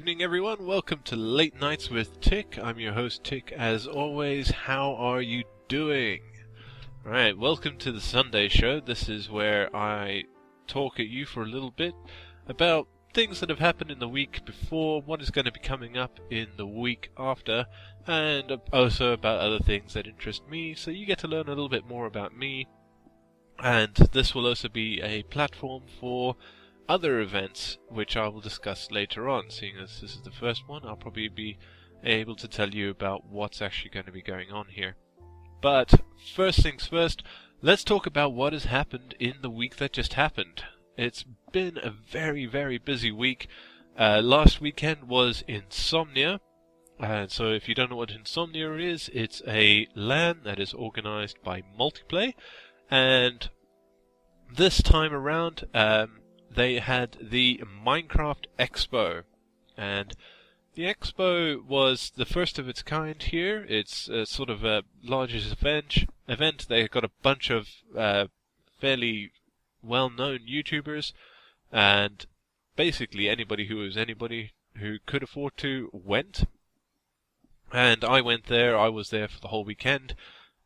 evening, everyone. Welcome to Late Nights with Tick. I'm your host, Tick. As always, how are you doing? Alright, welcome to the Sunday show. This is where I talk at you for a little bit about things that have happened in the week before, what is going to be coming up in the week after, and also about other things that interest me, so you get to learn a little bit more about me. And this will also be a platform for other events, which I will discuss later on. Seeing as this is the first one, I'll probably be able to tell you about what's actually going to be going on here. But first things first, let's talk about what has happened in the week that just happened. It's been a very, very busy week. Last weekend was Insomnia. And so if you don't know what Insomnia is, it's a LAN that is organized by Multiplay. And this time around, they had the Minecraft Expo, and the Expo was the first of its kind here. It's sort of a largest event. They got a bunch of fairly well-known YouTubers, and basically anybody who could afford to went. And I went there. I was there for the whole weekend,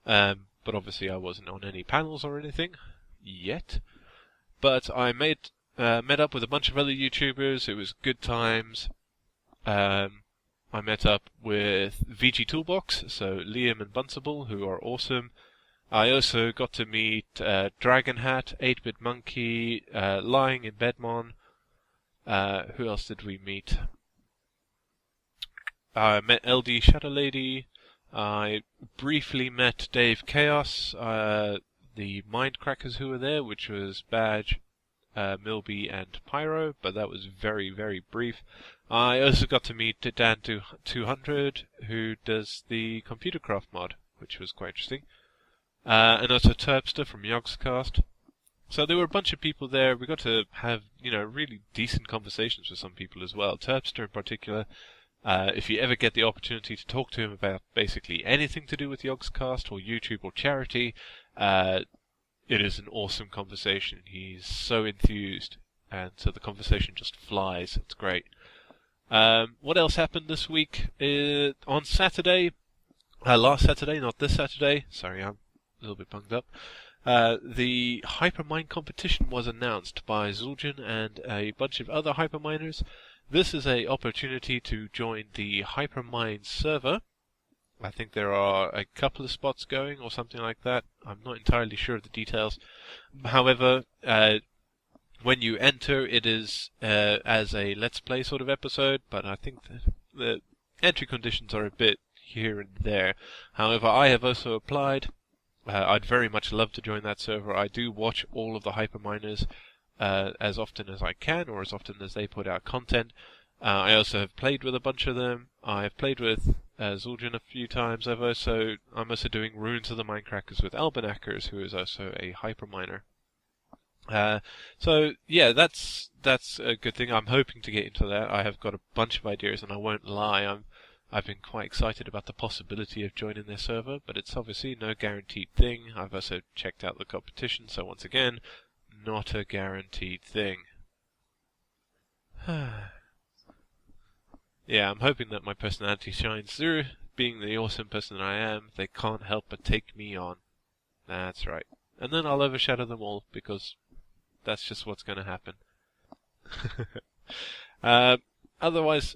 but obviously I wasn't on any panels or anything yet. But I met up with a bunch of other YouTubers. It was good times. I met up with VG Toolbox, so Liam and Bunsable, who are awesome. I also got to meet Dragon Hat, 8-Bit Monkey, Lying in Bedmon. Who else did we meet? I met LD Shadow Lady. I briefly met Dave Chaos, the Mindcrackers who were there, which was Badge, Milby and Pyro, but that was very, very brief. I also got to meet Dan200, who does the Computercraft mod, which was quite interesting. And also Terpster from Yogscast. So there were a bunch of people there. We got to have, really decent conversations with some people as well. Terpster in particular. If you ever get the opportunity to talk to him about basically anything to do with Yogscast or YouTube or charity, it is an awesome conversation. He's so enthused, and so the conversation just flies. It's great. What else happened this week? On Saturday, last Saturday, not this Saturday. Sorry, I'm a little bit bunged up. The Hypermind Competition was announced by Zul'jin and a bunch of other hyperminers. This is an opportunity to join the Hypermind server. I think there are a couple of spots going or something like that. I'm not entirely sure of the details. However, when you enter, it is as a Let's Play sort of episode, but I think that the entry conditions are a bit here and there. However, I have also applied. I'd very much love to join that server. I do watch all of the Hyperminers as often as I can, or as often as they put out content. I also have played with a bunch of them. I've played with Zul'jin a few times. I'm also doing Runes of the Mindcrackers with Albanakers, who is also a hyperminer. So yeah, that's a good thing. I'm hoping to get into that. I have got a bunch of ideas, and I won't lie, I've been quite excited about the possibility of joining their server, but it's obviously no guaranteed thing. I've also checked out the competition, so once again, not a guaranteed thing. Yeah, I'm hoping that my personality shines through. Being the awesome person that I am, they can't help but take me on. That's right. And then I'll overshadow them all, because that's just what's going to happen. Otherwise,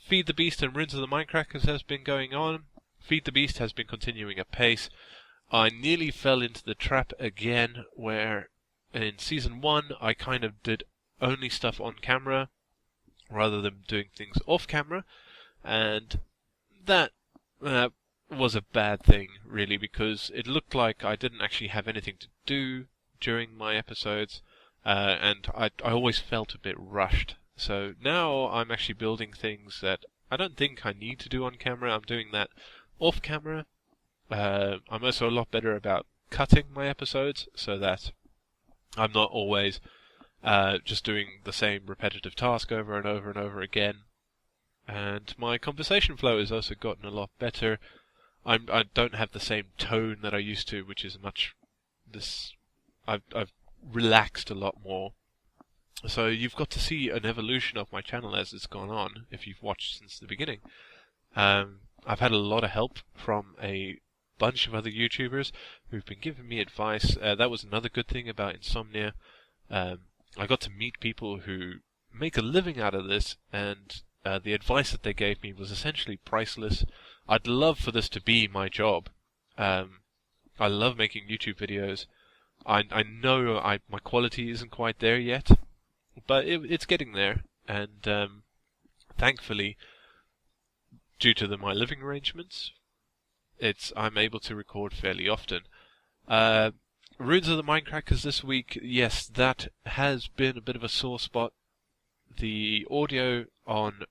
Feed the Beast and Runes of the Mindcrackers has been going on. Feed the Beast has been continuing apace. I nearly fell into the trap again, where in Season 1 I kind of did only stuff on camera, rather than doing things off camera, and that was a bad thing, really, because it looked like I didn't actually have anything to do during my episodes, and I always felt a bit rushed. So now I'm actually building things that I don't think I need to do on camera. I'm doing that off camera. I'm also a lot better about cutting my episodes, so that I'm not always just doing the same repetitive task over and over and over again. And my conversation flow has also gotten a lot better. I don't have the same tone that I used to, which is I've relaxed a lot more. So you've got to see an evolution of my channel as it's gone on, if you've watched since the beginning. I've had a lot of help from a bunch of other YouTubers who've been giving me advice. That was another good thing about Insomnia. I got to meet people who make a living out of this, and the advice that they gave me was essentially priceless. I'd love for this to be my job. I love making YouTube videos. I know my quality isn't quite there yet, but it's getting there, and thankfully, due to my living arrangements, I'm able to record fairly often. Runes of the Mindcrackers this week, yes, that has been a bit of a sore spot. The audio on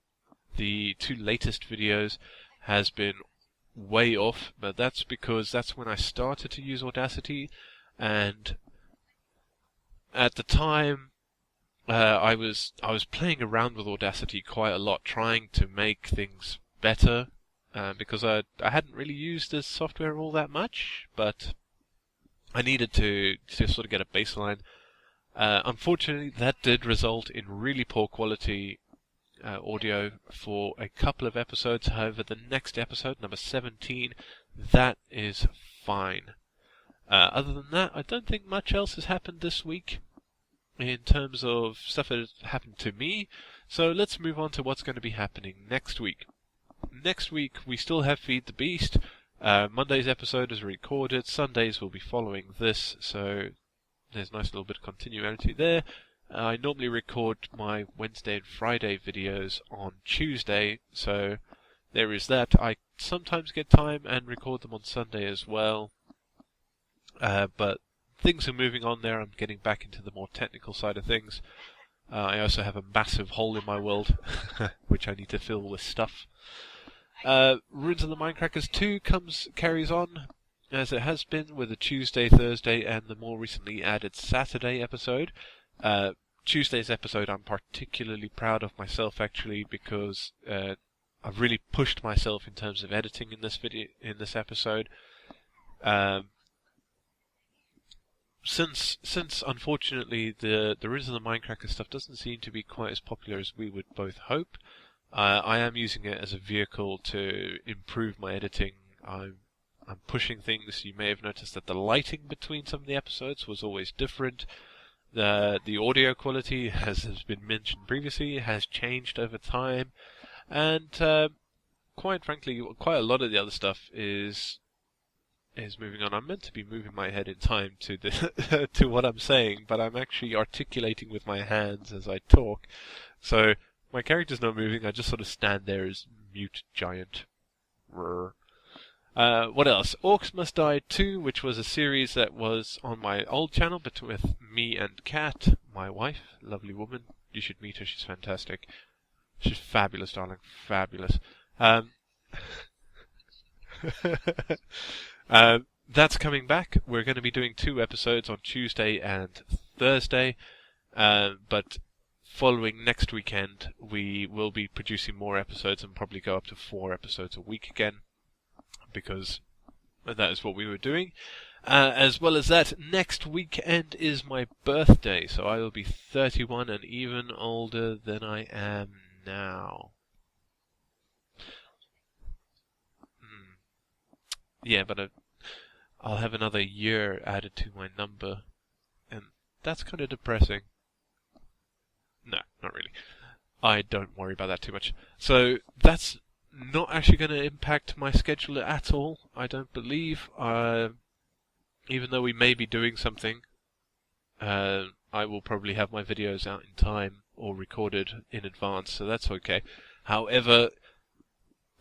the 2 latest videos has been way off, but that's because that's when I started to use Audacity, and at the time I was playing around with Audacity quite a lot, trying to make things better, because I hadn't really used this software all that much, but I needed to sort of get a baseline. Unfortunately, that did result in really poor quality audio for a couple of episodes. However, the next episode, number 17, that is fine. Other than that, I don't think much else has happened this week in terms of stuff that has happened to me. So let's move on to what's going to be happening next week. Next week, we still have Feed the Beast. Monday's episode is recorded. Sundays will be following this, so there's a nice little bit of continuity there. I normally record my Wednesday and Friday videos on Tuesday, so there is that. I sometimes get time and record them on Sunday as well, but things are moving on there. I'm getting back into the more technical side of things. I also have a massive hole in my world, which I need to fill with stuff. Runes of the Mindcrackers 2 carries on, as it has been, with the Tuesday, Thursday, and the more recently added Saturday episode. Tuesday's episode I'm particularly proud of myself, actually, because I've really pushed myself in terms of editing in this episode. Since unfortunately the Runes of the Mindcracker stuff doesn't seem to be quite as popular as we would both hope, I am using it as a vehicle to improve my editing. I'm pushing things. You may have noticed that the lighting between some of the episodes was always different. The audio quality, as has been mentioned previously, has changed over time, and quite frankly, quite a lot of the other stuff is moving on. I'm meant to be moving my head in time to to what I'm saying, but I'm actually articulating with my hands as I talk. So my character's not moving. I just sort of stand there as mute giant. What else? Orcs Must Die 2, which was a series that was on my old channel, but with me and Kat, my wife, lovely woman. You should meet her. She's fantastic. She's fabulous, darling. Fabulous. That's coming back. We're going to be doing 2 episodes on Tuesday and Thursday, but following next weekend we will be producing more episodes and probably go up to 4 episodes a week again, because that is what we were doing. As well as that, next weekend is my birthday, so I will be 31 and even older than I am now. Yeah, but I'll have another year added to my number, and that's kind of depressing. No, not really. I don't worry about that too much. So that's not actually going to impact my schedule at all, I don't believe. Even though we may be doing something, I will probably have my videos out in time or recorded in advance, so that's okay. However,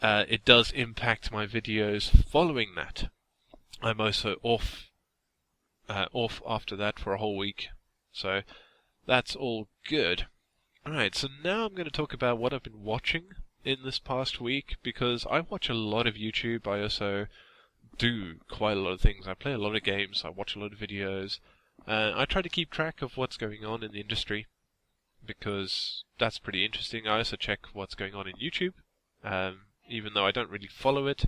it does impact my videos following that. I'm also off after that for a whole week, so that's all good. Alright, so now I'm going to talk about what I've been watching in this past week, because I watch a lot of YouTube. I also do quite a lot of things. I play a lot of games, I watch a lot of videos, I try to keep track of what's going on in the industry, because that's pretty interesting. I also check what's going on in YouTube, even though I don't really follow it.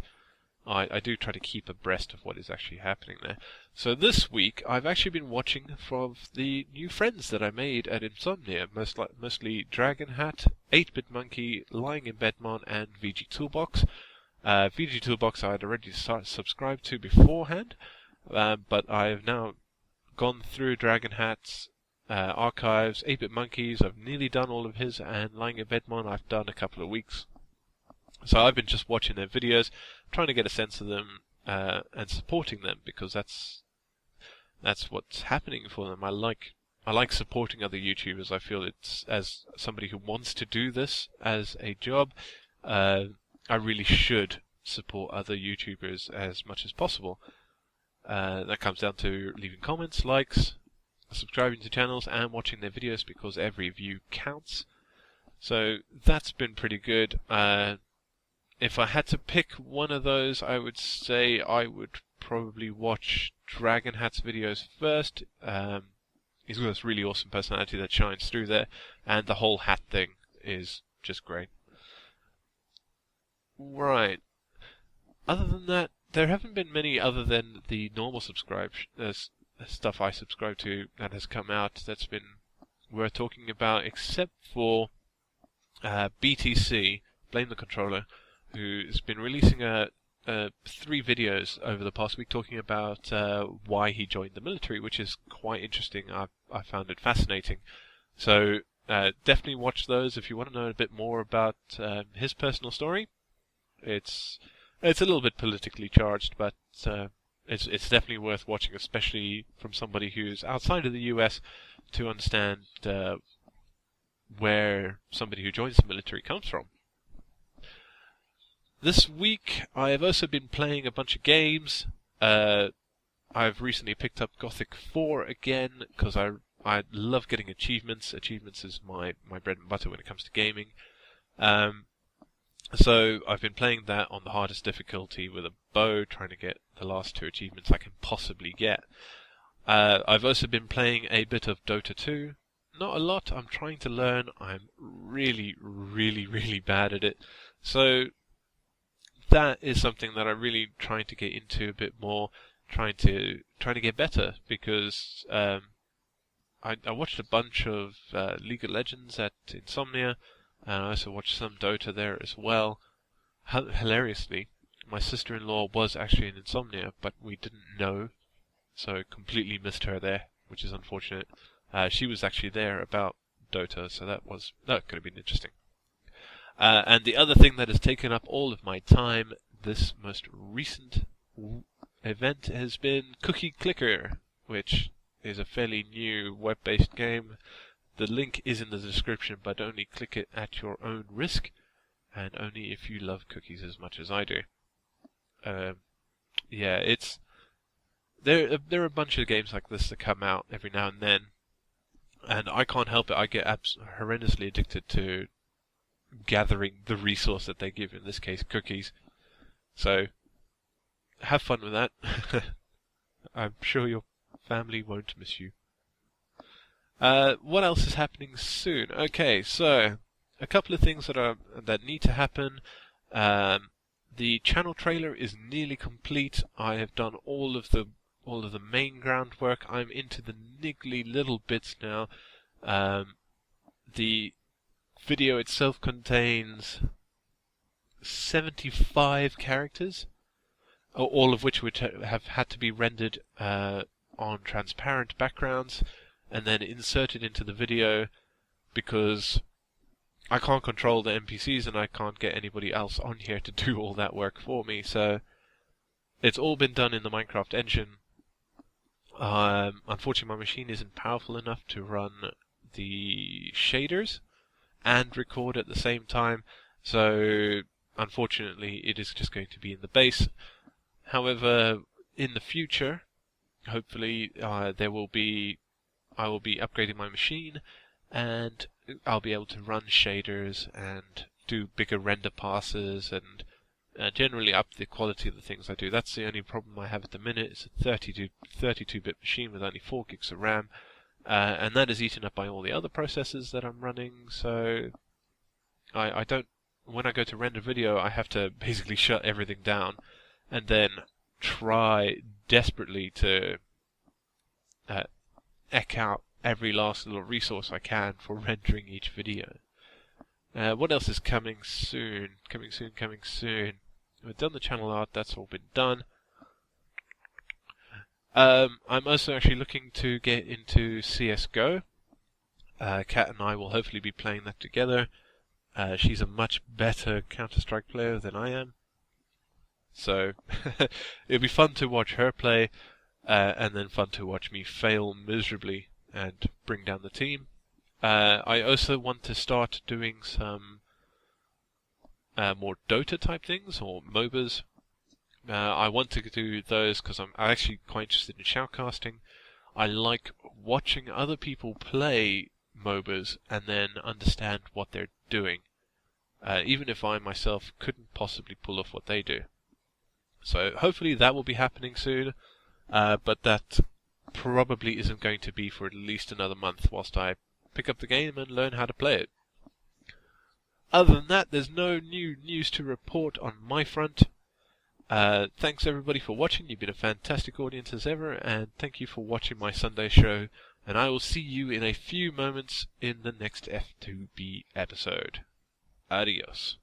I do try to keep abreast of what is actually happening there. So this week, I've actually been watching from the new friends that I made at Insomnia, mostly Dragon Hat, 8-Bit Monkey, Lying in Bedmon, and VG Toolbox. VG Toolbox I had already subscribed to beforehand, but I have now gone through Dragon Hat's archives, 8-Bit Monkeys, I've nearly done all of his, and Lying in Bedmon I've done a couple of weeks. So I've been just watching their videos, trying to get a sense of them, and supporting them, because that's what's happening for them. I like supporting other YouTubers. I feel it's, as somebody who wants to do this as a job, I really should support other YouTubers as much as possible. That comes down to leaving comments, likes, subscribing to channels, and watching their videos, because every view counts. So that's been pretty good. If I had to pick one of those, I would say I would probably watch Dragon Hat's videos first. He's got this really awesome personality that shines through there, and the whole hat thing is just great. Right. Other than that, there haven't been many other than the normal stuff I subscribe to that has come out that's been worth talking about, except for BTC, Blame the Controller, who's been releasing 3 videos over the past week talking about why he joined the military, which is quite interesting. I found it fascinating. So definitely watch those if you want to know a bit more about his personal story. It's a little bit politically charged, but it's definitely worth watching, especially from somebody who's outside of the US, to understand where somebody who joins the military comes from. This week, I have also been playing a bunch of games. I've recently picked up Gothic 4 again, because I love getting achievements. Achievements is my bread and butter when it comes to gaming. So I've been playing that on the hardest difficulty with a bow, trying to get the last 2 achievements I can possibly get. I've also been playing a bit of Dota 2. Not a lot, I'm trying to learn. I'm really, really, really bad at it. So that is something that I'm really trying to get into a bit more, trying to get better, because I watched a bunch of League of Legends at Insomnia, and I also watched some Dota there as well. Hilariously, my sister-in-law was actually in Insomnia, but we didn't know, so completely missed her there, which is unfortunate. She was actually there about Dota, so that could have been interesting. And the other thing that has taken up all of my time this most recent event has been Cookie Clicker, which is a fairly new web-based game. The link is in the description, but only click it at your own risk, and only if you love cookies as much as I do. Yeah, there are a bunch of games like this that come out every now and then, and I can't help it. I get horrendously addicted to gathering the resource that they give, in this case cookies. So have fun with that. I'm sure your family won't miss you. What else is happening soon? Okay, so a couple of things that need to happen. The channel trailer is nearly complete. I have done all of the main groundwork. I'm into the niggly little bits now. The video itself contains 75 characters, all of which would have had to be rendered on transparent backgrounds and then inserted into the video, because I can't control the NPCs and I can't get anybody else on here to do all that work for me. So it's all been done in the Minecraft engine. Unfortunately, my machine isn't powerful enough to run the shaders and record at the same time, so unfortunately it is just going to be in the base. However, in the future, hopefully I will be upgrading my machine, and I'll be able to run shaders and do bigger render passes and generally up the quality of the things I do. That's the only problem I have at the minute. It's a 32-bit machine with only 4 gigs of RAM. And that is eaten up by all the other processes that I'm running, so I don't, when I go to render video, I have to basically shut everything down, and then try desperately to eke out every last little resource I can for rendering each video. What else is coming soon? Coming soon. We've done the channel art, that's all been done. I'm also actually looking to get into CSGO. Kat and I will hopefully be playing that together. She's a much better Counter-Strike player than I am. So, it'll be fun to watch her play, and then fun to watch me fail miserably and bring down the team. I also want to start doing some more Dota type things, or MOBAs. I want to do those because I'm actually quite interested in shoutcasting. I like watching other people play MOBAs and then understand what they're doing, even if I myself couldn't possibly pull off what they do. So hopefully that will be happening soon, but that probably isn't going to be for at least another month whilst I pick up the game and learn how to play it. Other than that, there's no new news to report on my front. Thanks everybody for watching. You've been a fantastic audience as ever, and thank you for watching my Sunday show, and I will see you in a few moments in the next F2B episode. Adios.